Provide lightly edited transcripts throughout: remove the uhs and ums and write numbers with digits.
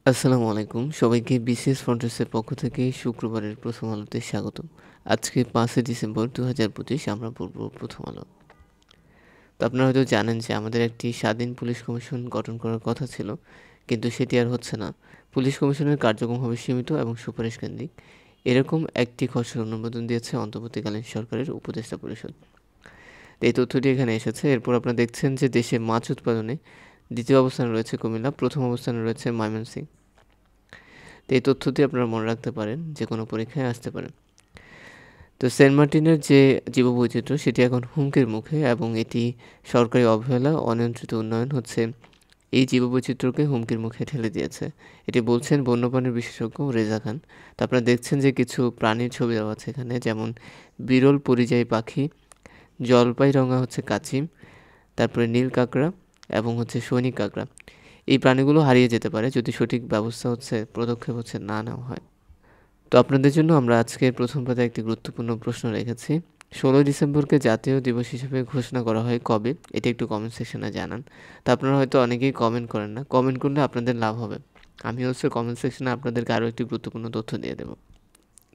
আসসালামু আলাইকুম। সবাইকে বিসিএস ফ্রন্টার্সের পক্ষ থেকে শুক্রবারের প্রথম আলোতে স্বাগতম। আজকে ৫ই ডিসেম্বর ২০২৫ আমরা পড়ব প্রথম আলো। তো আপনারা হয়তো জানেন যে আমাদের একটি স্বাধীন পুলিশ কমিশন গঠন করার কথা ছিল, কিন্তু সেটি আর হচ্ছে না। পুলিশ কমিশনের কার্যক্রম হবে সীমিত এবং সুপারিশ কেন্দ্রিক। এরকম একটি খসড়া অনুমোদন দিয়েছে অন্তর্বর্তীকালীন সরকারের উপদেষ্টা পরিষদ। তো এই তথ্যটি এখানে এসেছে। এরপর আপনারা দেখছেন যে দেশে মাছ উৎপাদনে দ্বিতীয় অবস্থানে রয়েছে কুমিল্লা, প্রথম অবস্থানে রয়েছে ময়মনসিংহ। তো এই তথ্যটি আপনারা মনে রাখতে পারেন, যে কোনো পরীক্ষায় আসতে পারে। তো সেন্ট মার্টিনের যে জীববৈচিত্র্য সেটি এখন হুমকির মুখে, এবং এটি সরকারি অবহেলা, অনিয়ন্ত্রিত উন্নয়ন হচ্ছে এই জীববৈচিত্র্যকে হুমকির মুখে ঠেলে দিয়েছে। এটি বলছেন বন্যপ্রাণীর বিশেষজ্ঞ রেজা খান। তো আপনারা দেখছেন যে কিছু প্রাণীর ছবি দেওয়া আছে এখানে, যেমন বিরল পরিযায়ী পাখি, জলপাই রঙা হচ্ছে কাচিম, তারপরে নীল কাঁকড়া এবং হচ্ছে সৈনিক কাঁকড়া। এই প্রাণীগুলো হারিয়ে যেতে পারে যদি সঠিক ব্যবস্থা পদক্ষেপ না নেওয়া হয়। তো আপনাদের জন্য আমরা আজকের প্রথম পাতায় একটি গুরুত্বপূর্ণ প্রশ্ন রেখেছি। ১৬ই ডিসেম্বরকে জাতীয় দিবস হিসেবে ঘোষণা করা হয় কবে? এটি একটু কমেন্ট সেকশনে জানান। তো আপনারা হয়তো অনেকেই কমেন্ট করেন না। কমেন্ট করলে আপনাদের লাভ হবে। আমি কমেন্ট সেকশনে আপনাদেরকে আরও একটি গুরুত্বপূর্ণ তথ্য দিয়ে দেব।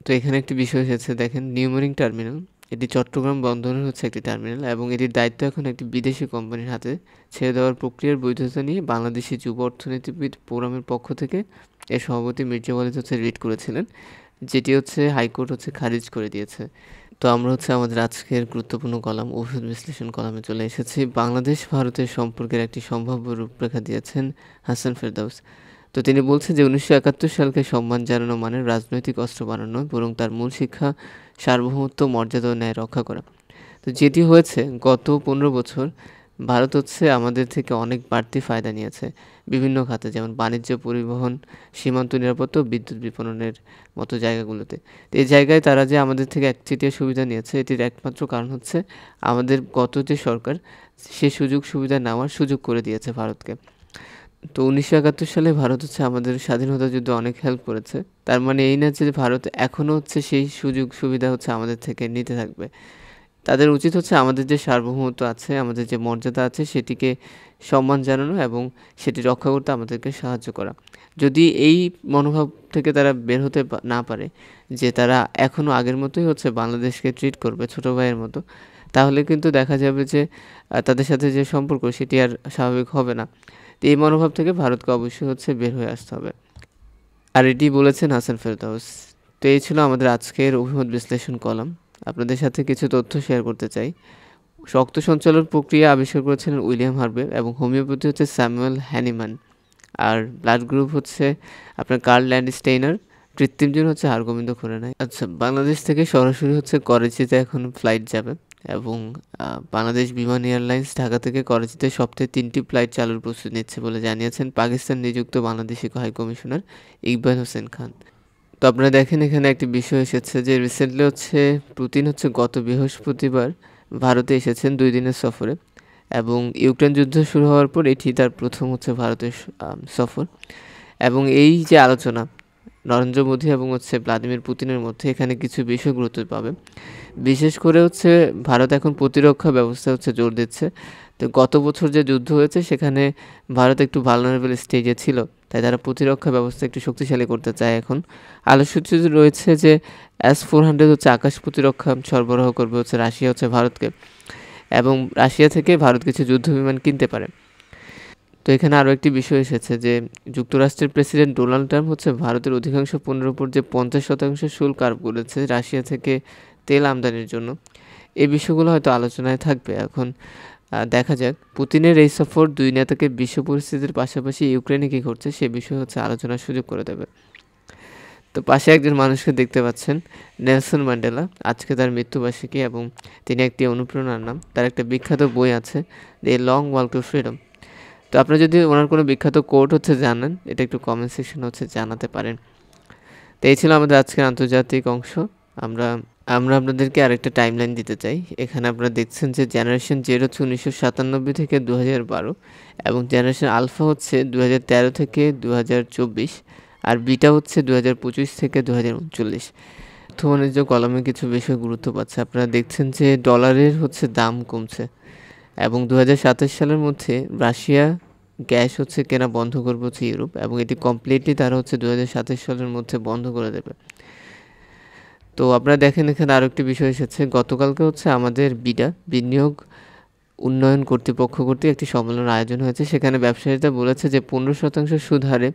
তো এখানে একটি বিষয় এসেছে, দেখেন, নিউমেরিং টার্মিনাল। এটি চট্টগ্রাম বন্দরের একটি টার্মিনাল, এবং এটির দায়িত্ব এখন একটি বিদেশি কোম্পানির হাতে ছেড়ে দেওয়ার প্রক্রিয়ার বৈধতা নিয়ে বাংলাদেশি যুব অর্থনীতিবিদ ফোরামের পক্ষ থেকে এর সভাপতি মির্জা ওয়ালিদ রিট করেছিলেন, যেটি হাইকোর্ট খারিজ করে দিয়েছে। তো আমরা আমাদের আজকের গুরুত্বপূর্ণ কলাম ওষুধ বিশ্লেষণ কলামে চলে এসেছি। বাংলাদেশ ভারতের সম্পর্কের একটি সম্ভাব্য রূপরেখা দিয়েছেন হাসান ফেরদাউস। তো তিনি বলছেন যে ১৯৭১ সালকে সম্মান জানানো মানে রাজনৈতিক অস্ত্র বানানো নয়, বরং তার মূল শিক্ষা সার্বভৌমত্ব, মর্যাদা ও ন্যায় রক্ষা করা। তো যেটি হয়েছে গত ১৫ বছর, ভারত আমাদের থেকে অনেক বাড়তি ফায়দা নিয়েছে বিভিন্ন খাতে, যেমন বাণিজ্য, পরিবহন, সীমান্ত নিরাপত্তা ও বিদ্যুৎ বিপণনের মতো জায়গাগুলোতে। তো এই জায়গায় তারা যে আমাদের থেকে একচেটিয়া সুবিধা নিয়েছে, এটির একমাত্র কারণ আমাদের গত যে সরকার, সে সুযোগ সুবিধা নেওয়ার সুযোগ করে দিয়েছে ভারতকে। তো ১৯৭১ সালে ভারত আমাদের স্বাধীনতা যুদ্ধে অনেক হেল্প করেছে। তার মানে এই না যে ভারত এখনও সেই সুযোগ সুবিধা আমাদের থেকে নিতে থাকবে। তাদের উচিত আমাদের যে সার্বভৌমত্ব আছে, আমাদের যে মর্যাদা আছে, সেটিকে সম্মান জানানো এবং সেটি রক্ষা করতে আমাদেরকে সাহায্য করা। যদি এই মনোভাব থেকে তারা বের হতে না পারে, যে তারা এখনও আগের মতোই বাংলাদেশকে ট্রিট করবে ছোট ভাইয়ের মতো, তাহলে কিন্তু দেখা যাবে যে তাদের সাথে যে সম্পর্ক সেটি আর স্বাভাবিক হবে না। তো এই মনোভাব থেকে ভারতকে অবশ্যই বের হয়ে আসতে হবে। আর এটি বলেছেন হাসান ফেরদাউস। তো এই ছিল আমাদের আজকের অভিমত বিশ্লেষণ কলাম। আপনাদের সাথে কিছু তথ্য শেয়ার করতে চাই। রক্ত সঞ্চালন প্রক্রিয়া আবিষ্কার করেছিলেন উইলিয়াম হার্ভে, এবং হোমিওপ্যাথি স্যামুয়েল হ্যানিম্যান। আর ব্লাড গ্রুপ আপনার কার্ল ল্যান্ডস্টেইনার। কৃত্রিম জীবন হরগোবিন্দ খুরানা। আচ্ছা, বাংলাদেশ থেকে সরাসরি করাচিতে এখন ফ্লাইট যাবে, এবং বাংলাদেশ বিমান এয়ারলাইন্স ঢাকা থেকে করাচিতে সপ্তাহে ৩টি ফ্লাইট চালুর প্রস্তুতি নিচ্ছে বলে জানিয়েছেন পাকিস্তান নিযুক্ত বাংলাদেশি হাই কমিশনার ইকবাল হোসেন খান। তো আপনারা দেখেন, এখানে একটি বিষয় এসেছে যে রিসেন্টলি পুতিন গত বৃহস্পতিবার ভারতে এসেছেন ২ দিনের সফরে, এবং ইউক্রেন যুদ্ধ শুরু হওয়ার পর এটি তার প্রথম ভারতের সফর। এবং এই যে আলোচনা নরেন্দ্র মোদী এবং ভ্লাদিমির পুতিনের মধ্যে, এখানে কিছু বিষয় গুরুত্ব পাবে। বিশেষ করে ভারত এখন প্রতিরক্ষা ব্যবস্থা জোর দিচ্ছে। তো গত বছর যে যুদ্ধ হয়েছে সেখানে ভারত একটু ভালনারেবল স্টেজে ছিল, তাই তারা প্রতিরক্ষা ব্যবস্থা একটু শক্তিশালী করতে চায়। এখন আলোচনায় রয়েছে যে S-400 আকাশ প্রতিরক্ষা সরবরাহ করবে রাশিয়া ভারতকে, এবং রাশিয়া থেকে ভারত কিছু যুদ্ধ বিমান কিনতে পারে। তো এখানে আরও একটি বিষয় এসেছে যে যুক্তরাষ্ট্রের প্রেসিডেন্ট ডোনাল্ড ট্রাম্প ভারতের অধিকাংশ পণ্যের উপর যে ৫০% শুল্ক আরোপ করেছে রাশিয়া থেকে তেল আমদানির জন্য। এই বিষয়গুলো হয়তো আলোচনায় থাকবে। এখন দেখা যাক পুতিনের এই সফর দুই নেতাকে বিশ্ব পরিস্থিতির পাশাপাশি ইউক্রেনে কী ঘটছে সে বিষয়ে আলোচনার সুযোগ করে দেবে। তো পাশে একজন মানুষকে দেখতে পাচ্ছেন, নেলসন ম্যান্ডেলা। আজকে তার মৃত্যুবার্ষিকী, এবং তিনি একটি অনুপ্রেরণার নাম। তার একটা বিখ্যাত বই আছে, the long walk two freedom. তো আপনারা যদি ওনার কোনো বিখ্যাত কোট জানেন, এটা একটু কমেন্ট সেকশনে জানাতে পারেন। তো এই ছিল আমাদের আজকের আন্তর্জাতিক অংশ। আমরা আপনাদেরকে আরেকটা টাইমলাইন দিতে চাই। এখানে আপনারা দেখছেন যে জেনারেশন জেড ১৯৯৭ থেকে ২০১২, এবং জেনারেশন আলফা ২০১৩ থেকে ২০২৪, আর বিটা ২০২৫ থেকে ২০৩৯। অর্থ বাণিজ্য কলামে কিছু বিষয় গুরুত্ব পাচ্ছে। আপনারা দেখছেন যে ডলারের দাম কমছে, এবং ২০২৭ সালের মধ্যে রাশিয়া গ্যাস হচ্ছে কেনা বন্ধ করবে হচ্ছে ইউরোপ, এবং এটি কমপ্লিটলি তারা হচ্ছে 2027 সালের মধ্যে বন্ধ করে দেবে। তো আপনারা দেখেন এখানে আরও একটি বিষয় এসেছে। গতকালকে হচ্ছে আমাদের বিনিয়োগ উন্নয়ন কর্তৃপক্ষ কর্তৃক একটি সম্মেলনের আয়োজন হয়েছে। সেখানে ব্যবসায়ীরা বলেছে যে 15% সুদ হারে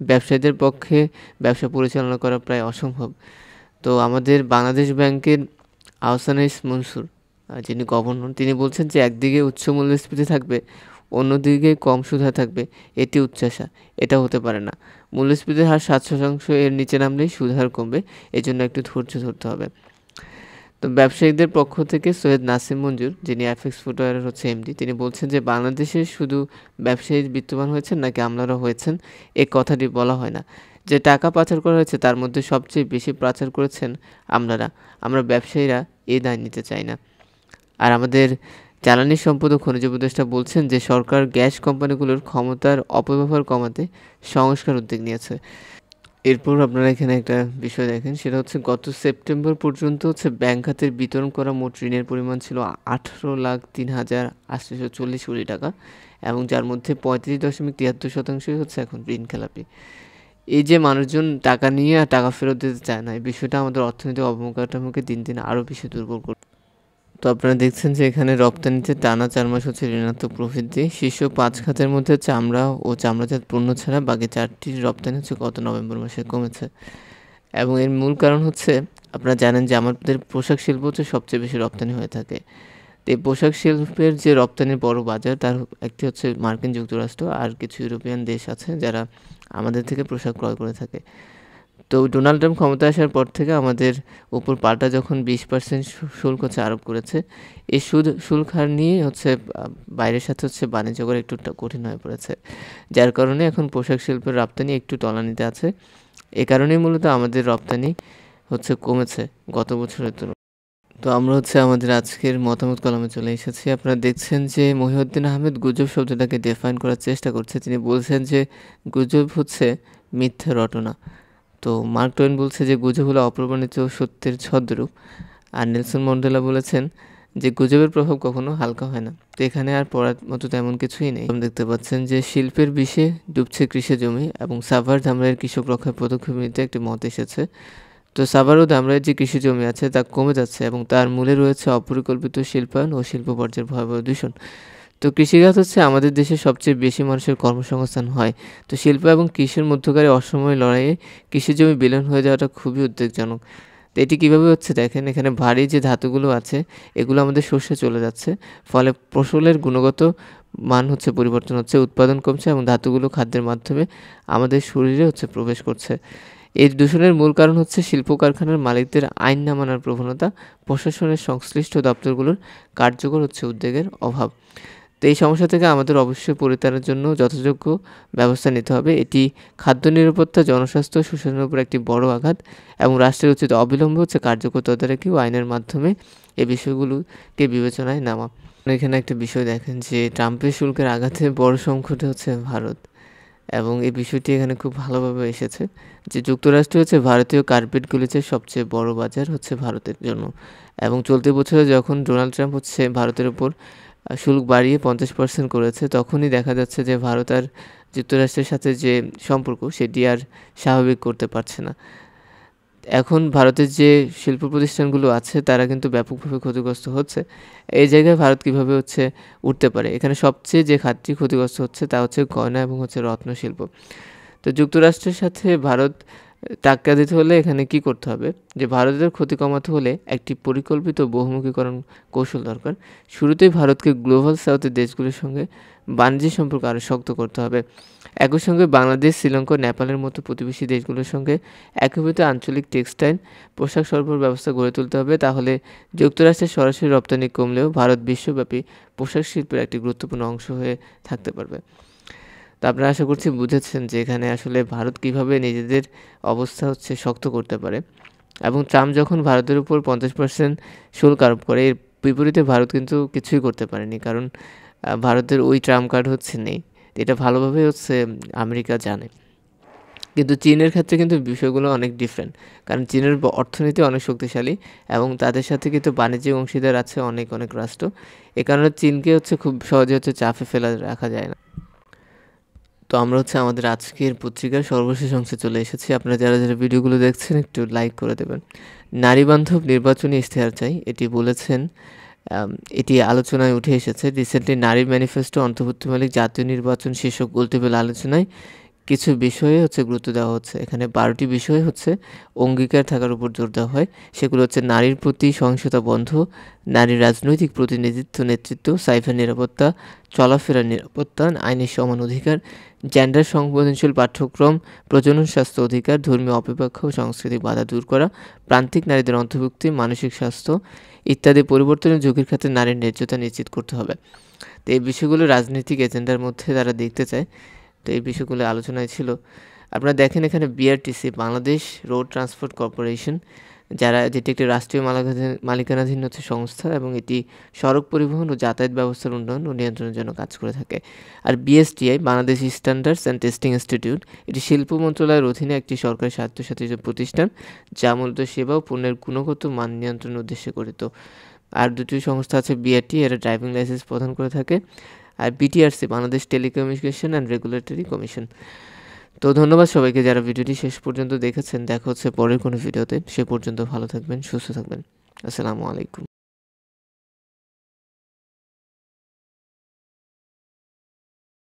ব্যবসায়ীদের পক্ষে ব্যবসা পরিচালনা করা প্রায় অসম্ভব। তো আমাদের বাংলাদেশ ব্যাংকের আহসানুস মনসুর, যিনি গভর্নর, তিনি বলছেন যে একদিকে উচ্চ মূল্যস্ফীতি থাকবে, অন্যদিকে কম সুদ হার থাকবে, এটি উচ্চাশা, এটা হতে পারে না। মূল্যস্ফীতির হার 7% এর নিচে নামলেই সুদ হার কমবে, এজন্য একটু ধৈর্য ধরতে হবে। তো ব্যবসায়ীদের পক্ষ থেকে সৈয়দ নাসিম মঞ্জুর, যিনি অ্যাফেক্স ফুটওয়্যারের হচ্ছে এমডি, তিনি বলছেন যে বাংলাদেশে শুধু ব্যবসায়ী বিত্তবান হয়েছেন নাকি আমলারা হয়েছেন, এই কথাটি বলা হয় না। যে টাকা পাচার করা হয়েছে তার মধ্যে সবচেয়ে বেশি পাচার করেছেন আমলারা। আমরা ব্যবসায়ীরা এই দায় নিতে চাই না। আর আমাদের জ্বালানি সম্পদ ও খনিজ উপদেষ্টা বলছেন যে সরকার গ্যাস কোম্পানিগুলোর ক্ষমতার অপব্যবহার কমাতে সংস্কার উদ্যোগ নিয়েছে। এরপর আপনারা এখানে একটা বিষয় দেখেন, সেটা হচ্ছে গত সেপ্টেম্বর পর্যন্ত হচ্ছে ব্যাংক খাতের বিতরণ করা মোট ঋণের পরিমাণ ছিল 18,03,840 কোটি টাকা, এবং যার মধ্যে 35.73% হচ্ছে এখন ঋণ খেলাপি। এই যে মানুষজন টাকা নিয়ে আর টাকা ফেরত দিতে চায় না, এই বিষয়টা আমাদের অর্থনৈতিক অবকাঠামোকে দিন দিন আরও বেশি দুর্বল করছে। তো আপনারা দেখছেন যে এখানে রপ্তানিতে টানা 4 মাস হচ্ছে ঋণাত্মক প্রবৃদ্ধি। শীর্ষ 5 খাতের মধ্যে চামড়া ও চামড়াজাত পণ্য ছাড়া বাকি 4টির রপ্তানি হচ্ছে গত নভেম্বর মাসে কমেছে, এবং এর মূল কারণ হচ্ছে আপনারা জানেন যে আমাদের পোশাক শিল্প হচ্ছে সবচেয়ে বেশি রপ্তানি হয়ে থাকে। তো এই পোশাক শিল্পের যে রপ্তানির বড় বাজার, তার একটি হচ্ছে মার্কিন যুক্তরাষ্ট্র, আর কিছু ইউরোপিয়ান দেশ আছে যারা আমাদের থেকে পোশাক ক্রয় করে থাকে। তো ডোনাল্ড ট্রাম্প ক্ষমতায় আসার পর থেকে আমাদের উপর পাল্টা যখন 20% শুল্ক হচ্ছে আরোপ করেছে, এই শুল্ক হার নিয়ে হচ্ছে বাইরের সাথে হচ্ছে বাণিজ্য করা একটু কঠিন হয়ে পড়েছে, যার কারণে এখন পোশাক শিল্পের রপ্তানি একটু তলানিতে আছে। এ কারণেই মূলত আমাদের রপ্তানি হচ্ছে কমেছে গত বছরের তুলনায়। তো আমরা হচ্ছে আমাদের আজকের মতামত কলামে চলে এসেছি। আপনারা দেখছেন যে মহিউদ্দিন আহমেদ গুজব শব্দটাকে ডিফাইন করার চেষ্টা করছে। তিনি বলছেন যে গুজব হচ্ছে মিথ্যা রটনা। তো মার্ক টোয়েন বলছে যে গুজব হলো অপ্রমাণিত সত্যের ছদ্মরূপ। আর নেলসন ম্যান্ডেলা বলেছেন যে গুজবের প্রভাব কখনো হালকা হয় না। তো এখানে আর পড়ার মতো তেমন কিছুই নেই। দেখতে পাচ্ছেন যে শিল্পের বিষে ডুবছে কৃষি জমি, এবং সাভার ধামরাইয়ের কৃষক রক্ষায় পদক্ষেপ নিতে একটি মত এসেছে। তো সাভার ও ধামরাইয়ের যে কৃষি জমি আছে তা কমে যাচ্ছে, এবং তার মূলে রয়েছে অপরিকল্পিত শিল্পায়ন ও শিল্প পর্যায়ের ভয়াবহ দূষণ। তো কৃষিখাত হচ্ছে আমাদের দেশে সবচেয়ে বেশি মানুষের কর্মসংস্থান হয়। তো শিল্প এবং কৃষির মধ্যকার অসময় লড়াইয়ে কৃষি জমি বিলীন হয়ে যাওয়াটা খুবই উদ্বেগজনক। তো এটি কীভাবে হচ্ছে দেখেন, এখানে ভারী যে ধাতুগুলো আছে এগুলো আমাদের শস্যে চলে যাচ্ছে, ফলে ফসলের গুণগত মান হচ্ছে পরিবর্তন হচ্ছে, উৎপাদন কমছে, এবং ধাতুগুলো খাদ্যের মাধ্যমে আমাদের শরীরে হচ্ছে প্রবেশ করছে। এই দূষণের মূল কারণ হচ্ছে শিল্প কারখানার মালিকদের আইন না মানার প্রবণতা, প্রশাসনের সংশ্লিষ্ট দপ্তরগুলোর কার্যকর হচ্ছে উদ্যোগের অভাব। তো এই সমস্যা থেকে আমাদের অবশ্যই পরিত্রাণের জন্য যথাযোগ্য ব্যবস্থা নিতে হবে। এটি খাদ্য নিরাপত্তা, জনস্বাস্থ্য, সুশাসনের উপর একটি বড় আঘাত, এবং রাষ্ট্রের উচিত অবিলম্বে হচ্ছে কার্যকর তদারকি ও আইনের মাধ্যমে এই বিষয়গুলোকে বিবেচনায় নেওয়া। এখানে একটা বিষয় দেখেন যে ট্রাম্পের শুল্কের আঘাতে বড় সংকটে হচ্ছে ভারত, এবং এই বিষয়টি এখানে খুব ভালোভাবে এসেছে যে যুক্তরাষ্ট্র হচ্ছে ভারতীয় কার্পেট গুলিচের সবচেয়ে বড় বাজার হচ্ছে ভারতের জন্য, এবং চলতি বছরে যখন ডোনাল্ড ট্রাম্প হচ্ছে ভারতের উপর শুল্ক বাড়িয়ে 50% করেছে, তখনই দেখা যাচ্ছে যে ভারত আর যুক্তরাষ্ট্রের সাথে যে সম্পর্ক সেটি আর স্বাভাবিক করতে পারছে না। এখন ভারতের যে শিল্প প্রতিষ্ঠানগুলো আছে তারা কিন্তু ব্যাপকভাবে ক্ষতিগ্রস্ত হচ্ছে। এই জায়গায় ভারত কীভাবে হচ্ছে উঠতে পারে, এখানে সবচেয়ে যে খাতটি ক্ষতিগ্রস্ত হচ্ছে তা হচ্ছে গয়না এবং হচ্ছে রত্ন শিল্প। তো যুক্তরাষ্ট্রের সাথে ভারত টাক্কা দিতে হলে এখানে কি করতে হবে, যে ভারতের ক্ষতি কমাতে হলে একটি পরিকল্পিত বহুমুখীকরণ কৌশল দরকার। শুরুতেই ভারতকে গ্লোবাল সাউথের দেশগুলির সঙ্গে বাণিজ্য সম্পর্ক আরও শক্ত করতে হবে। একই সঙ্গে বাংলাদেশ, শ্রীলঙ্কা, নেপালের মতো প্রতিবেশী দেশগুলোর সঙ্গে একীভূত আঞ্চলিক টেক্সটাইল পোশাক সরবরাহ ব্যবস্থা গড়ে তুলতে হবে। তাহলে যুক্তরাষ্ট্রের সরাসরি রপ্তানি কমলেও ভারত বিশ্বব্যাপী পোশাক শিল্পের একটি গুরুত্বপূর্ণ অংশ হয়ে থাকতে পারবে। তো আপনারা আশা করছি বুঝেছেন যে এখানে আসলে ভারত কীভাবে নিজেদের অবস্থা হচ্ছে শক্ত করতে পারে, এবং ট্রাম্প যখন ভারতের উপর 50% শুল্ক আরোপ করে, এর বিপরীতে ভারত কিন্তু কিছুই করতে পারেনি, কারণ ভারতের ওই ট্রাম্প কার্ড হচ্ছে নেই। এটা ভালোভাবে হচ্ছে আমেরিকা জানে। কিন্তু চীনের ক্ষেত্রে কিন্তু বিষয়গুলো অনেক ডিফারেন্ট, কারণ চীনের অর্থনীতি অনেক শক্তিশালী, এবং তাদের সাথে কিন্তু বাণিজ্যিক অংশীদার আছে অনেক রাষ্ট্র। এ কারণে চীনকে হচ্ছে খুব সহজে হচ্ছে চাপে ফেলা রাখা যায় না। তো আমরা আমাদের আজকের পত্রিকার সর্বশেষ অংশে চলে এসেছি। আপনারা যারা ভিডিওগুলো দেখছেন একটু লাইক করে দেবেন। নারীবান্ধব নির্বাচনী ইশতেহার চাই, এটি বলেছেন। এটি আলোচনায় উঠে এসেছে। রিসেন্টলি নারী ম্যানিফেস্টো অন্তর্ভুক্তিমূলক জাতীয় নির্বাচন শীর্ষক গোলটেবিল আলোচনায় কিছু বিষয়ে গুরুত্ব দেওয়া হচ্ছে। এখানে ১২টি বিষয় অঙ্গীকার থাকার উপর জোর দেওয়া হয়। সেগুলো নারীর প্রতি সহিংসতা বন্ধ, নারীর রাজনৈতিক প্রতিনিধিত্ব নেতৃত্ব, সাইবার নিরাপত্তা, চলাফেরার নিরাপত্তা, আইনের সমান অধিকার, জেন্ডার সংবেদনশীল পাঠ্যক্রম, প্রজনন স্বাস্থ্য অধিকার, ধর্মীয় অপব্যাখ্যা ও সাংস্কৃতিক বাধা দূর করা, প্রান্তিক নারীদের অন্তর্ভুক্তি, মানসিক স্বাস্থ্য ইত্যাদি পরিবর্তনের ঝুঁকির ক্ষেত্রে নারীর ন্যায্যতা নিশ্চিত করতে হবে। তো এই বিষয়গুলো রাজনৈতিক এজেন্ডার মধ্যে তারা দেখতে চায়। তো এই বিষয়গুলো আলোচনায় ছিল। আপনারা দেখেন এখানে BRTC, Bangladesh road transport corporation, যেটি একটি রাষ্ট্রীয় মালিকানাধীন সংস্থা এবং এটি সড়ক পরিবহন ও যাতায়াত ব্যবস্থার উন্নয়ন ও নিয়ন্ত্রণের জন্য কাজ করে থাকে। আর BSTI, Bangladesh standards and testing institute, এটি শিল্প মন্ত্রণালয়ের অধীনে একটি সরকারি স্বায়ত্তশাসিত প্রতিষ্ঠান যা মূলত সেবা ও পণ্যের গুণগত মান নিয়ন্ত্রণের উদ্দেশ্যে গঠিত। আর দুটি সংস্থা আছে বিআরটি, এরা ড্রাইভিং লাইসেন্স প্রদান করে থাকে। আর BTRC, Bangladesh telecommunication and regulatory commission. তো ধন্যবাদ সবাইকে যারা ভিডিওটি শেষ পর্যন্ত দেখেছেন। দেখা হচ্ছে পরের কোনো ভিডিওতে। সে পর্যন্ত ভালো থাকবেন, সুস্থ থাকবেন। আসসালামু আলাইকুম।